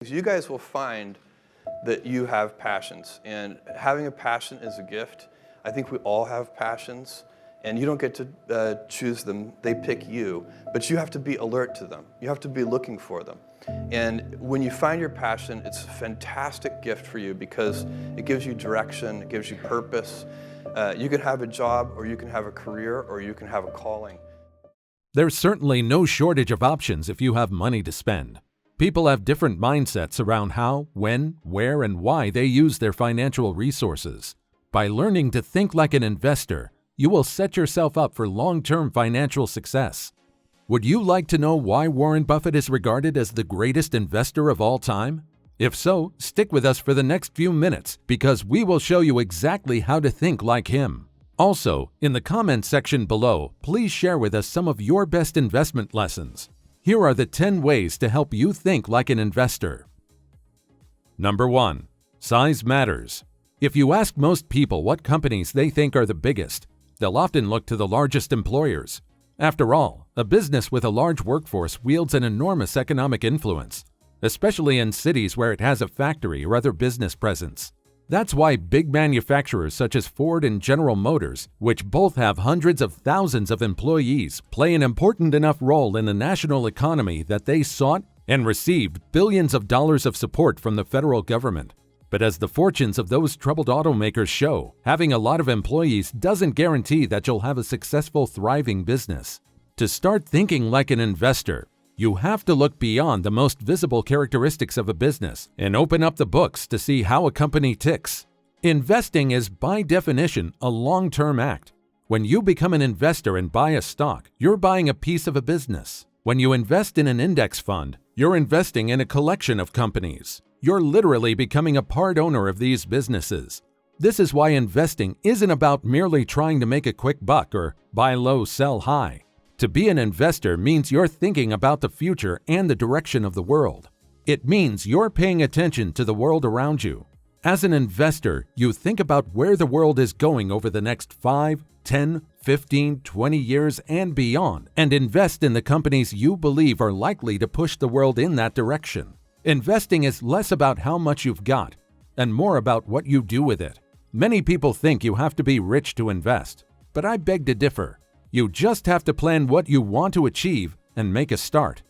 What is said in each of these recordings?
You guys will find that you have passions, and having a passion is a gift. I think we all have passions, and you don't get to choose them. They pick you, but you have to be alert to them. You have to be looking for them. And when you find your passion, it's a fantastic gift for you because it gives you direction, it gives you purpose. You can have a job, or you can have a career, or you can have a calling. There's certainly no shortage of options if you have money to spend. People have different mindsets around how, when, where, and why they use their financial resources. By learning to think like an investor, you will set yourself up for long-term financial success. Would you like to know why Warren Buffett is regarded as the greatest investor of all time? If so, stick with us for the next few minutes because we will show you exactly how to think like him. Also, in the comments section below, please share with us some of your best investment lessons. Here are the 10 ways to help you think like an investor. Number 1. Size matters. If you ask most people what companies they think are the biggest, they'll often look to the largest employers. After all, a business with a large workforce wields an enormous economic influence, especially in cities where it has a factory or other business presence. That's why big manufacturers such as Ford and General Motors, which both have hundreds of thousands of employees, play an important enough role in the national economy that they sought and received billions of dollars of support from the federal government. But as the fortunes of those troubled automakers show, having a lot of employees doesn't guarantee that you'll have a successful, thriving business. To start thinking like an investor, you have to look beyond the most visible characteristics of a business and open up the books to see how a company ticks. Investing is, by definition, a long-term act. When you become an investor and buy a stock, you're buying a piece of a business. When you invest in an index fund, you're investing in a collection of companies. You're literally becoming a part owner of these businesses. This is why investing isn't about merely trying to make a quick buck or buy low, sell high. To be an investor means you're thinking about the future and the direction of the world. It means you're paying attention to the world around you. As an investor, you think about where the world is going over the next 5, 10, 15, 20 years and beyond, and invest in the companies you believe are likely to push the world in that direction. Investing is less about how much you've got and more about what you do with it. Many people think you have to be rich to invest, but I beg to differ. You just have to plan what you want to achieve and make a start.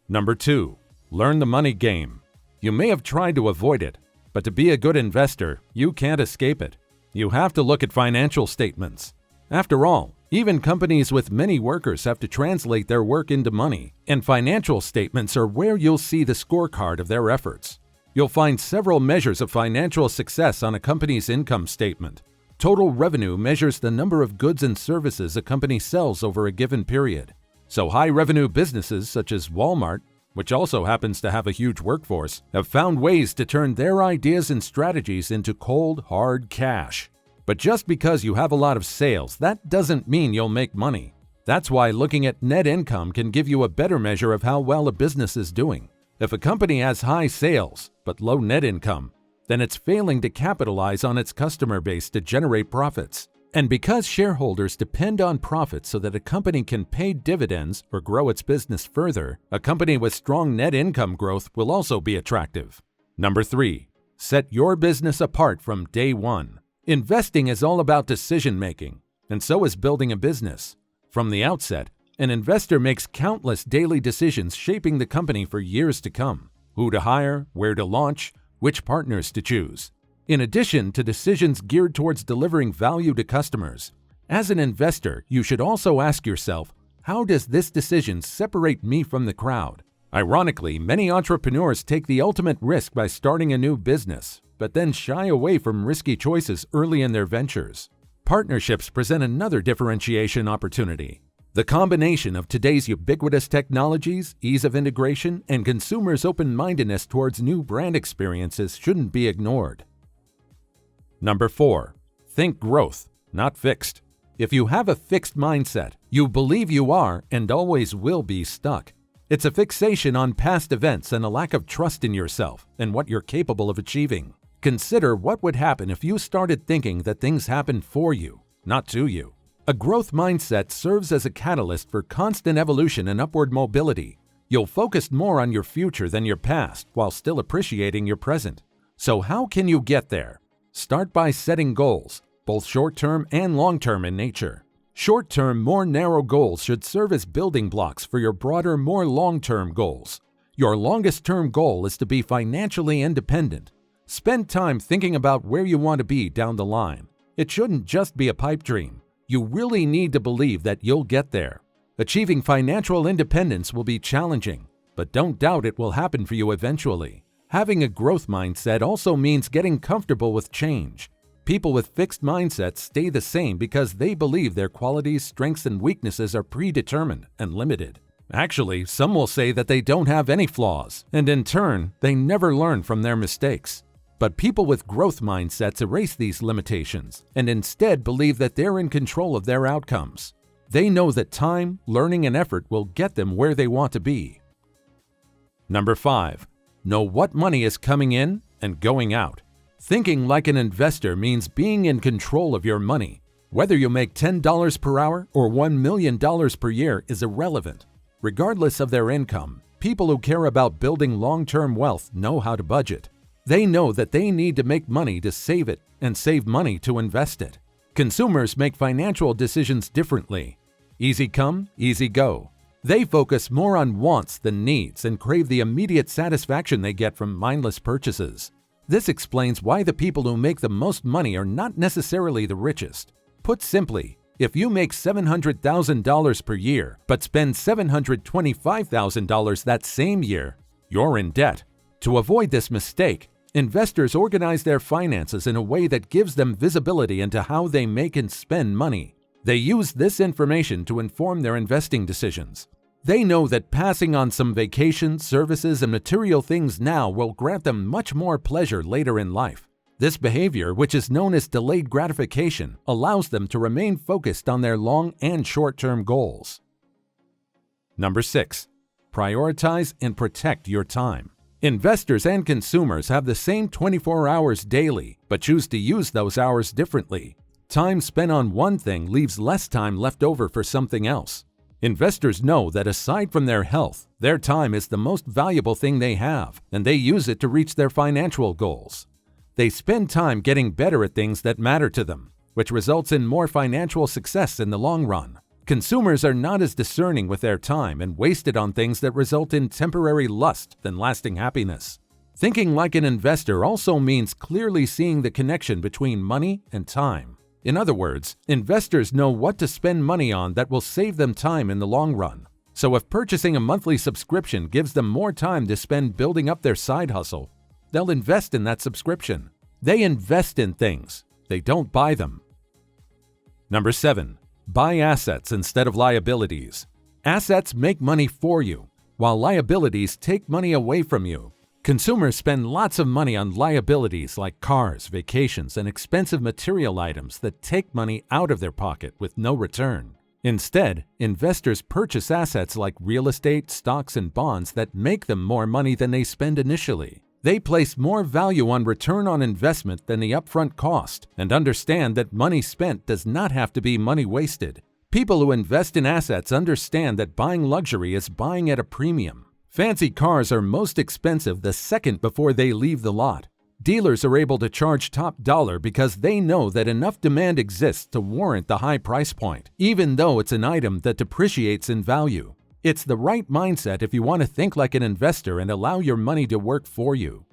Number 2. Learn the money game. You may have tried to avoid it, but to be a good investor, you can't escape it. You have to look at financial statements. After all, even companies with many workers have to translate their work into money, and financial statements are where you'll see the scorecard of their efforts. You'll find several measures of financial success on a company's income statement. Total revenue measures the number of goods and services a company sells over a given period. So high-revenue businesses such as Walmart, which also happens to have a huge workforce, have found ways to turn their ideas and strategies into cold, hard cash. But just because you have a lot of sales, that doesn't mean you'll make money. That's why looking at net income can give you a better measure of how well a business is doing. If a company has high sales but low net income, then it's failing to capitalize on its customer base to generate profits. And because shareholders depend on profits so that a company can pay dividends or grow its business further, a company with strong net income growth will also be attractive. Number 3. Set your business apart from day one. Investing is all about decision-making, and so is building a business. From the outset, an investor makes countless daily decisions shaping the company for years to come. Who to hire, where to launch, which partners to choose. In addition to decisions geared towards delivering value to customers, as an investor, you should also ask yourself, how does this decision separate me from the crowd? Ironically, many entrepreneurs take the ultimate risk by starting a new business, but then shy away from risky choices early in their ventures. Partnerships present another differentiation opportunity. The combination of today's ubiquitous technologies, ease of integration, and consumers' open-mindedness towards new brand experiences shouldn't be ignored. Number 4. Think growth, not fixed. If you have a fixed mindset, you believe you are and always will be stuck. It's a fixation on past events and a lack of trust in yourself and what you're capable of achieving. Consider what would happen if you started thinking that things happen for you, not to you. A growth mindset serves as a catalyst for constant evolution and upward mobility. You'll focus more on your future than your past while still appreciating your present. So how can you get there? Start by setting goals, both short-term and long-term in nature. Short-term, more narrow goals should serve as building blocks for your broader, more long-term goals. Your longest-term goal is to be financially independent. Spend time thinking about where you want to be down the line. It shouldn't just be a pipe dream. You really need to believe that you'll get there. Achieving financial independence will be challenging, but don't doubt it will happen for you eventually. Having a growth mindset also means getting comfortable with change. People with fixed mindsets stay the same because they believe their qualities, strengths, and weaknesses are predetermined and limited. Actually, some will say that they don't have any flaws, and in turn, they never learn from their mistakes. But people with growth mindsets erase these limitations and instead believe that they're in control of their outcomes. They know that time, learning, and effort will get them where they want to be. Number 5. Know what money is coming in and going out. Thinking like an investor means being in control of your money. Whether you make $10 per hour or $1 million per year is irrelevant. Regardless of their income, people who care about building long-term wealth know how to budget. They know that they need to make money to save it and save money to invest it. Consumers make financial decisions differently. Easy come, easy go. They focus more on wants than needs and crave the immediate satisfaction they get from mindless purchases. This explains why the people who make the most money are not necessarily the richest. Put simply, if you make $700,000 per year but spend $725,000 that same year, you're in debt. To avoid this mistake, investors organize their finances in a way that gives them visibility into how they make and spend money. They use this information to inform their investing decisions. They know that passing on some vacations, services, and material things now will grant them much more pleasure later in life. This behavior, which is known as delayed gratification, allows them to remain focused on their long and short-term goals. Number 6. Prioritize and protect your time. Investors and consumers have the same 24 hours daily, but choose to use those hours differently. Time spent on one thing leaves less time left over for something else. Investors know that aside from their health, their time is the most valuable thing they have, and they use it to reach their financial goals. They spend time getting better at things that matter to them, which results in more financial success in the long run. Consumers are not as discerning with their time and waste it on things that result in temporary lust than lasting happiness. Thinking like an investor also means clearly seeing the connection between money and time. In other words, investors know what to spend money on that will save them time in the long run. So if purchasing a monthly subscription gives them more time to spend building up their side hustle, they'll invest in that subscription. They invest in things. They don't buy them. Number 7. Buy assets instead of liabilities. Assets make money for you, while liabilities take money away from you. Consumers spend lots of money on liabilities like cars, vacations, and expensive material items that take money out of their pocket with no return. Instead, investors purchase assets like real estate, stocks, and bonds that make them more money than they spend initially. They place more value on return on investment than the upfront cost and understand that money spent does not have to be money wasted. People who invest in assets understand that buying luxury is buying at a premium. Fancy cars are most expensive the second before they leave the lot. Dealers are able to charge top dollar because they know that enough demand exists to warrant the high price point, even though it's an item that depreciates in value. It's the right mindset if you want to think like an investor and allow your money to work for you.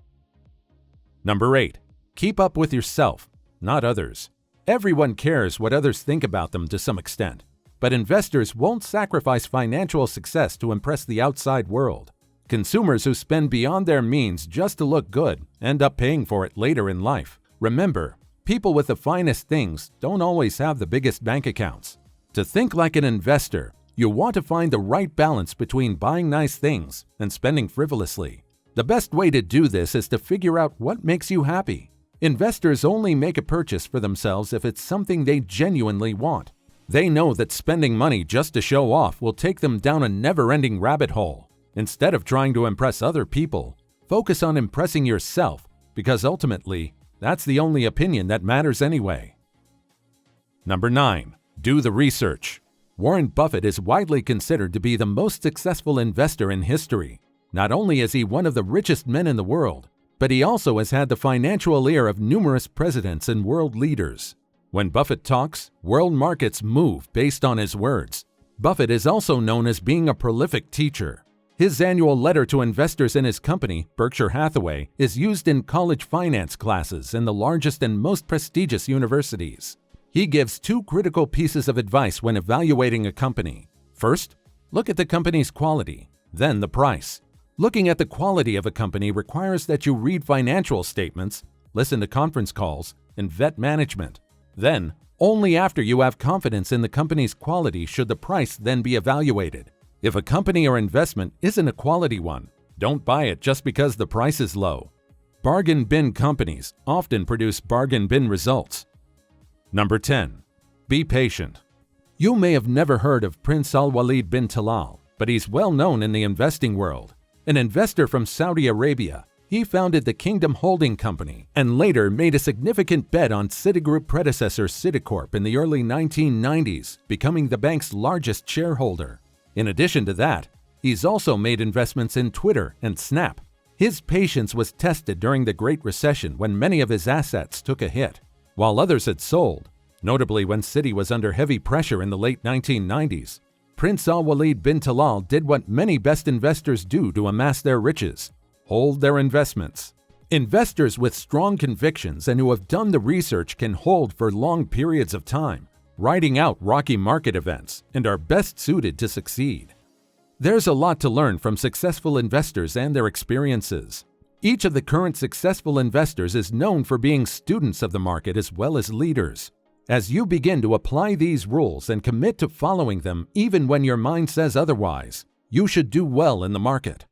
Number 8. Keep up with yourself, not others. Everyone cares what others think about them to some extent, but investors won't sacrifice financial success to impress the outside world. Consumers who spend beyond their means just to look good end up paying for it later in life. Remember, people with the finest things don't always have the biggest bank accounts. To think like an investor, you want to find the right balance between buying nice things and spending frivolously. The best way to do this is to figure out what makes you happy. Investors only make a purchase for themselves if it's something they genuinely want. They know that spending money just to show off will take them down a never-ending rabbit hole. Instead of trying to impress other people, focus on impressing yourself because ultimately, that's the only opinion that matters anyway. Number 9. Do the research. Warren Buffett is widely considered to be the most successful investor in history. Not only is he one of the richest men in the world, but he also has had the financial ear of numerous presidents and world leaders. When Buffett talks, world markets move based on his words. Buffett is also known as being a prolific teacher. His annual letter to investors in his company, Berkshire Hathaway, is used in college finance classes in the largest and most prestigious universities. He gives two critical pieces of advice when evaluating a company. First, look at the company's quality, then the price. Looking at the quality of a company requires that you read financial statements, listen to conference calls, and vet management. Then, only after you have confidence in the company's quality should the price then be evaluated. If a company or investment isn't a quality one, don't buy it just because the price is low. Bargain bin companies often produce bargain bin results. Number 10. Be patient. You may have never heard of Prince Al-Walid bin Talal, but he's well known in the investing world. An investor from Saudi Arabia, he founded the Kingdom Holding Company and later made a significant bet on Citigroup predecessor Citicorp in the early 1990s, becoming the bank's largest shareholder. In addition to that, he's also made investments in Twitter and Snap. His patience was tested during the Great Recession when many of his assets took a hit, while others had sold, notably when Citi was under heavy pressure in the late 1990s. Prince Al-Walid bin Talal did what many best investors do to amass their riches: hold their investments. Investors with strong convictions and who have done the research can hold for long periods of time, riding out rocky market events, and are best suited to succeed. There's a lot to learn from successful investors and their experiences. Each of the current successful investors is known for being students of the market as well as leaders. As you begin to apply these rules and commit to following them even when your mind says otherwise, you should do well in the market.